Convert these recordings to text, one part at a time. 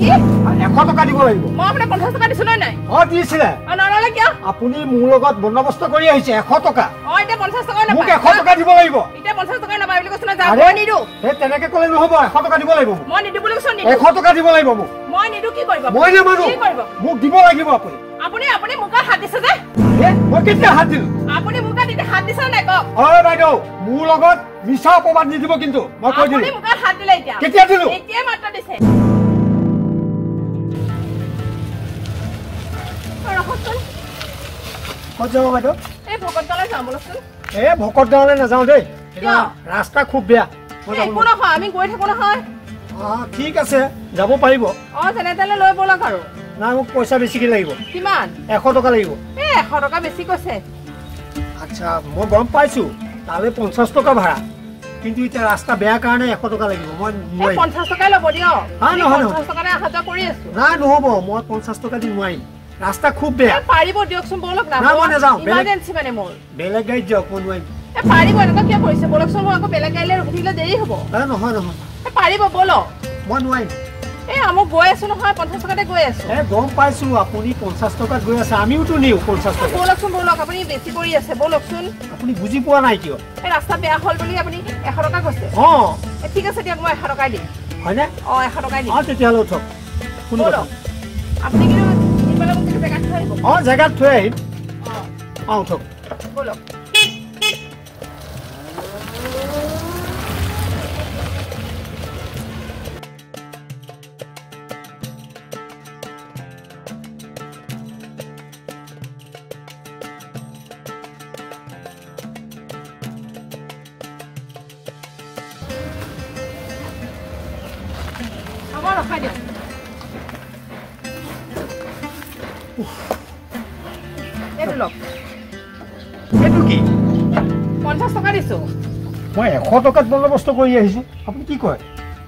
কি 100 টকা দিব লাগিব মই আপোনাক 50 টকা দিছো নাই দিছিলে নললে কিয় আপুনি মোৰ লগত বন্দবস্ত কৰি আহিছে 100 টকা এতিয়া 50 টকা নাপায় মোক 100 টকা দিব লাগিব এতিয়া 50 টকা নাপায় বুলি কৈছ না যা মই নিদু তেনেকে ক'লে নহব 100 টকা দিব লাগিব মই নিদু বুলি কৈছ নি 100 টকা দিব লাগিব মোক মই নিদু কি কৰিব মই নেমানো কি কৰিব মোক দিব লাগিব আপুনি মোক হাত দিছে যে মই কেতিয়া হাত দিলো আপুনি মোক দিতে হাত দিছে নাই কক বাইদেউ মোৰ লগত মিছা অপবাদ নিদিব কিন্তু মই কৈ দিলো আপুনি মোক হাত দিলে এতিয়া কেতিয়া দিলো এতিয়া মাত্ৰ দিছে ক'ত যাব বাইদেউ এই ভকতগাঁৱলৈ যাম বলকচোন ভকতগাঁৱলৈ নাযাওঁ দেই ৰাস্তা খুব বেয়া একো নহয় আমি গৈ থাকো নহয় ঠিক আছে যাব পাৰিব যেনে তেনে লৈ বলক আৰু নাই মোক পইচা বেছিকে লাগিব কিমান 100 টকা লাগিব 100 টকা বেছি কৈছে আচ্ছা মই গম পাইছো তালে 50 টকা ভাড়া কিন্তু এতিয়া ৰাস্তা বেয়া কাৰণে 100 টকা লাগিব মই 50 টকাই ল'ব দিও নহয় 50 টকাৰে অহা যোৱা কৰি আছো নাই নহব মই 50 টকা দি নোৱাৰিম ৰাস্তা খুব বেয়া পাৰিব দিয়কচোন বলক না মই নাযাওঁ ইমাৰ্জেন্সি মানে মোৰ বেলেগ গাড়ীত যাওক মই নোৱাৰিম পাৰিব এনেকুৱা কিয় কৰিছে বলকচোন মই আকৌ বেলেগ গাড়ীলৈ ৰখি থাকিলে দেৰি হ'ব নহয় পাৰিব বলক মই নোৱাৰিম মই গৈ আছো নহয় 50 টকাতে গৈ আছো গম পাইছো আপুনি 50 টকাত গৈ আছে আমিওতো নিও 50 টকা বলকচোন বলক আপুনি বেছি কৰি আছে বলকচোন আপুনি বুজি পোৱা নাই কিয় ৰাস্তা বেয়া হ'ল বুলি আপুনি 100 টকা কৈছে ঠিক আছে দিয়ক মই 100 টকাই দিম হয়নে 100 টকাই দিম তেতিয়াহ'লে উঠক কোনো কথা আপুনি কিন্তু নিবলে মোক জেগাত থৈ আহিব জেগাত থৈ আহিম উঠক বলক কি 50 টকা দিছো মই 100 টকাত বন্দবস্ত কৰি আহিছো আপুনি কি কয়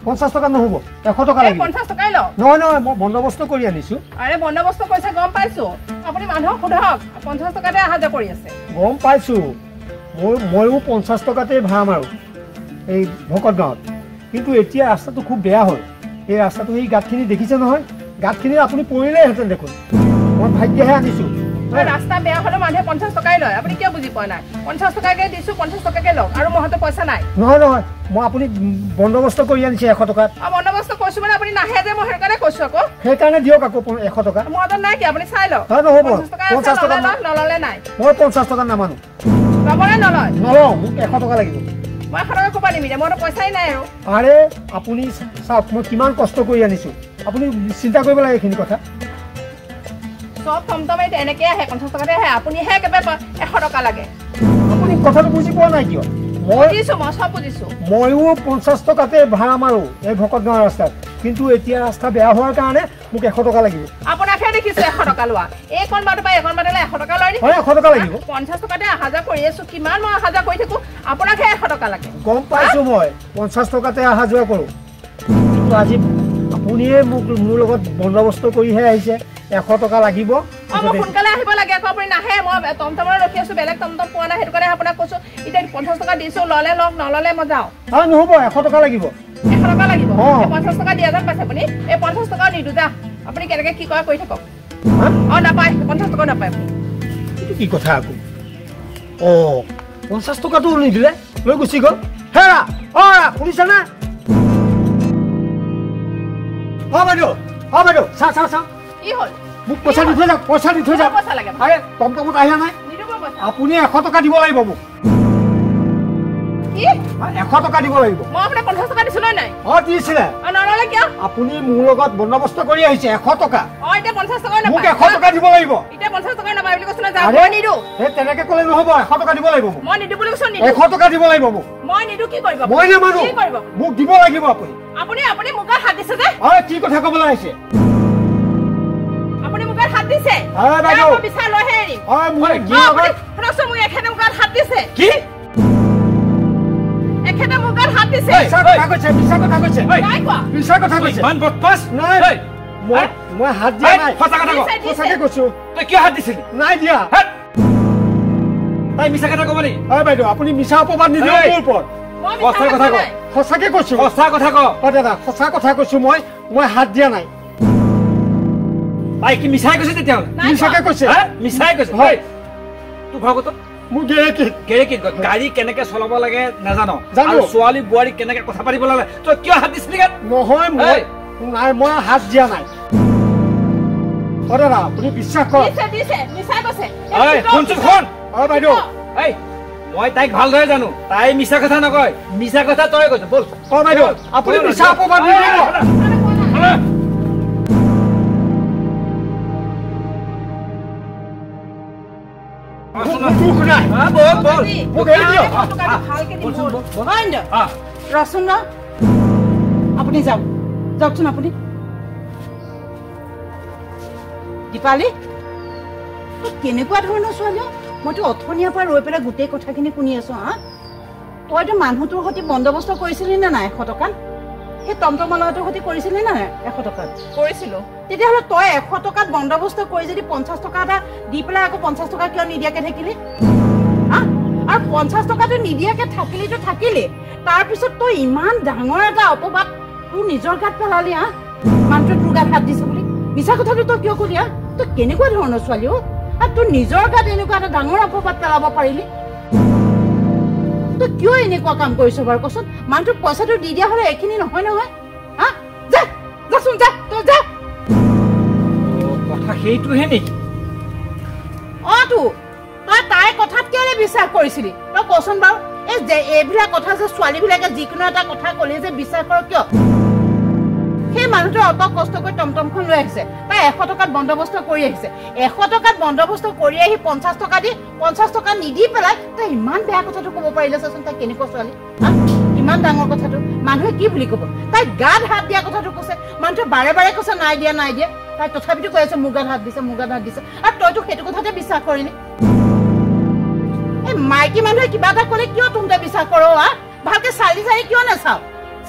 50 টকা নহব 100 টকা লাগিব 50 টকাই ল নহয় মই বন্দবস্ত কৰি আনিছো আৰে বন্দবস্ত কৈছে গম পাইছো আপুনি মানুহক সোধক 50 টকাতে অহা যোৱা কৰি আছে গম পাইছো ময়ো 50 টকাতে ভাড়া মাৰো এই ভকতগাঁৱত কিন্তু এতিয়া ৰাস্তাটো খুব বেয়া হ'ল এই ৰাস্তাটো এই গাঁতখিনি দেখিছে নহয় গাঁতখিনি আপুনি পৰিলেহেঁতেন দেখোন মই ভাগ্যহে আনিছো ৰাস্তা বেয়া হ'লে মানুহে 50 টকাই লয় আপুনি কিয় বুজি পোৱা নাই 50 টকাকে দিছো 50 টকাকে লওক আৰু মোৰ হাতত পইচা নাই নহয় মই আপুনি বন্দবস্ত কৰি আনিছে 100 টকাত বন্দবস্ত কৈছো মানে আপুনি নাহে যে মই সেইকাৰণে কৈছো আকৌ সেইকাৰণে দিয়ক আকৌ 100 টকা মোৰ হাতত নাই কি আপুনি চাই লওক নহ'ব 50 টকা নললে নাই মই 50 টকা নামানো ল'বনে নলয় নলওঁ মোক 100 টকা লাগিব মই 100 টকা ক'বা নিমিলে মোৰতো পইচাই নাই আৰু আৰে আপুনি চাওক মই কিমান কষ্ট কৰি আনিছো আপুনি চিন্তা কৰিব লাগে এইখিনি কথা সব টমটমে এনেকৈ আহে 50 টকাতে আহে আপুনিহে একেবাৰে 100 টকা লাগে আপুনি কথাটো বুজি পোৱা নাই কিয় মই সব বুজিছো ময়ো 50 টকাতে ভাড়া মাৰো এই ভকতগাঁও ৰাস্তাত কিন্তু এতিয়া ৰাস্তা বেয়া হোৱাৰ কাৰণে মোক 100 টকা লাগিব আপোনাকহে দেখিছো 100 টকা লোৱা এইখন বাট পাই এখন বাটলৈ 100 টকা লয় নি 100 টকা লাগিব 50 টকাতে অহা যোৱা কৰি আছো কিমান মই অহা যোৱা কৰি থাকো আপোনাকহে 100 টকা লাগে গম পাইছো মই 50 টকাতে অহা যোৱা কৰো কিন্তু আজি আপুনিয়ে মোৰ লগত বন্দবস্ত কৰিহে আহিছে 100 টকা লাগিব মই সোনকালে আহিব লাগে আকৌ আপুনি নাহে মই টমটমলৈ ৰখি আছো বেলেগ টমটম পোৱা নাই সেইটো কাৰণে আপোনাক কৈছো এতিয়া 50 টকা দিছো ললে লওক নললে মই যাওঁ নহ'ব 100 টকা লাগিব 100 টকা লাগিব 50 টকা দিয়া যেন পাইছে আপুনি এই 50 টকা নিদো যা আপুনি কেনেকৈ কি কৰে কৰি থাকক নাপায় 50 টকা নাপায় আপুনি কি কথা আকৌ 50 টকাটো নিদিলে লৈ গুচি গ'ল হেৰা শুনিছানে বাইদেউ চাওঁ কি হ'ল মোক পইচা দি থৈ যাওক আৰে টমটমত আহিলা নাই আপুনি 100 টকা দিব লাগিব মোক 100 টকা দিব লাগিব মই আপোনাক 50 টকা দিছিলো নাই দিছিলে নললে কিয় আপুনি মোৰ লগত বন্দবস্ত কৰি আহিছে 100 টকা এতিয়া 50 টকা নাপায় মোক 100 টকা দিব লাগিব এতিয়া 50 টকা নাপায় বুলি কৈছ না যা মই নিদু তেনেকে ক'লে নহব 100 টকা দিব লাগিব মই নিদু বুলি কৈছ নি 100 টকা দিব লাগিব মোক মই নিদু কি কৰিব মই নেমানো মোক দিব লাগিব আপুনি মোক হাত দিছে যে কি কথা ক'বলৈ আহিছে আপুনি মোক হাত দিছে বাইদেউ বিচাৰ লৈ হেৰি মই শুনকচোন মোক এখেতে মোক হাত দিছে কি এখেতে মোক হাত দিছে মিছা কথা কৈছে ইমান বদমাছ নাই মই হাত দিয়া নাই সঁচাকে কৈছো তই কিয় হাত দিছিলি নাই দিয়া তাই মিছা কথা ক'ব নেকি বাইদেউ আপুনি মিছা অপবাদ নিদিব মোৰ ওপৰত সঁচা কথা ক সঁচাকে কৈছো সঁচা কথা ক দাদা সঁচা কথা কৈছো মই হাত দিয়া নাই তাই কি মিছাই কৈছে তেতিয়াহ'লে মিছাকে কৈছে মিছাই কৈছে হয় তোৰ ঘৰ ক'ত মোৰ গেৰেকীত গাড়ী কেনেকে চলাব লাগে নাজানো জানো। আৰু ছোৱালী বোৱাৰী কেনেকে কথা পাতিব লাগে তই কিয় হাত দিছিলি গাত নহয় মই হাত দিয়া নাই দাদা আপুনি বিশ্বাস কৰক শুনচোন শুন বাইদেউ মই তাইক ভালদৰে জানো তাই মিছা কথা নকয় মিছা কথা তই কৈছ বল বাইদেউ আপুনি মিছা অপবাদ নিদিব ৰচোন আপুনি যাওক যাওকচোন আপুনি দীপালী কেনেকুৱা ধৰণৰ ছোৱালী মইতো অথনিয়াৰ পৰা ৰৈ পেলাই গোটেই কথাখিনি শুনি আছো হা তইতো মানুহটোৰ সৈতে বন্দবস্ত কৰিছিলি নে নাই 100 টকাত সেই টমটমলাটোৰ সৈতে কৰিছিলি নে নাই 100 টকাত কৰিছিলো তেতিয়াহ'লে তই 100 টকাত বন্দবস্ত কৰি যদি 50 টকা এটা দি পেলাই আকৌ 50 টকা কিয় নিদিয়াকে থাকিলি আৰু 50 টকাটো নিদিয়াকে থাকিলিতো থাকিলি তাৰপিছত তই ইমান ডাঙৰ এটা অপবাদ তোৰ নিজৰ গাত পেলালি হা মানুহটো তোৰ গাত হাত দিছে বুলি মিছা কথাটো তই কিয় কলি তই কেনেকুৱা ধৰণৰ ছোৱালী আৰু তোৰ নিজৰ গাত এনেকুৱা এটা ডাঙৰ অপবাদ পেলাব পাৰিলি তই কিয় এনেকুৱা কাম কৰিছ বাৰু কচোন মানুহটোক পইচাটো দি দিয়া হ'লে এইখিনি নহয় নহয় হা যা যাচোন যা তই যা কথা সেইটোহে নেকি তো তই তাই কথাত কেলে বিশ্বাস কৰিছিলি তই কচোন বাৰু এই যে এইবিলাক কথা যে ছোৱালীবিলাকে যিকোনো এটা কথা ক'লে যে বিশ্বাস কৰ কিয় সেই মানুহটো অত কষ্ট কৰি টমটমখন লৈ আহিছে তাই 100 টকাত বন্দবস্ত কৰি আহিছে 100 টকাত বন্দবস্ত কৰি আহি 50 টকা দি 50 টকা নিদি পেলাই তই ইমান বেয়া কথাটো ক'ব পাৰিলে চাচোন তাই কেনেকুৱা ছোৱালী ইমান ডাঙৰ কথাটো মানুহে কি বুলি ক'ব তাই গাত হাত দিয়া কথাটো কৈছে মানুহটোৱে বাৰে বাৰে কৈছে নাই দিয়া তাই তথাপিতো কৈ আছে মোৰ গাত হাত দিছে আৰু তইতো সেইটো কথাতে বিশ্বাস কৰিলি এই মাইকী মানুহে কিবা এটা ক'লে কিয় তুমতে বিশ্বাস কৰ ভালকে চালি চাৰি কিয় নাচাও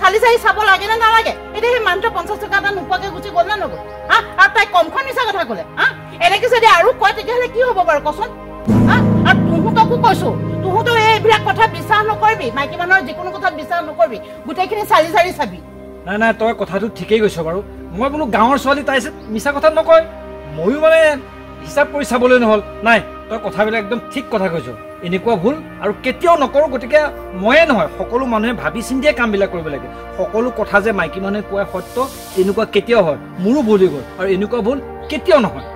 চালি চাৰি চাব লাগে নে নালাগে এতিয়া সেই মানুহটো 50 টকা এটা নোপোৱাকে গুচি গ'ল নে নগ'ল আৰু তাই কমখন মিছা কথা ক'লে এনেকে যদি আৰু কয় তেতিয়াহ'লে কি হ'ব বাৰু কচোন আৰু তুহঁতকো কৈছো তুহঁতো এইবিলাক কথা বিশ্বাস নকৰিবি মাইকী মানুহৰ যিকোনো কথাত বিশ্বাস নকৰিবি গোটেইখিনি চালি চাৰি চাবি নাই তই কথাটো ঠিকেই কৈছ বাৰু মই বোলো গাঁৱৰ ছোৱালী তাই মিছা কথা নকয় ময়ো মানে হিচাপ কৰি চাবলৈ নহ'ল নাই তই কথাবিলাক একদম ঠিক কথা কৈছ এনেকুৱা ভুল আৰু কেতিয়াও নকৰোঁ গতিকে ময়ে নহয় সকলো মানুহে ভাবি চিন্তিয়ে কামবিলাক কৰিব লাগে সকলো কথা যে মাইকী মানুহে কোৱা সত্য এনেকুৱা কেতিয়াও হয় মোৰো ভুল হৈ গ'ল আৰু এনেকুৱা ভুল কেতিয়াও নহয়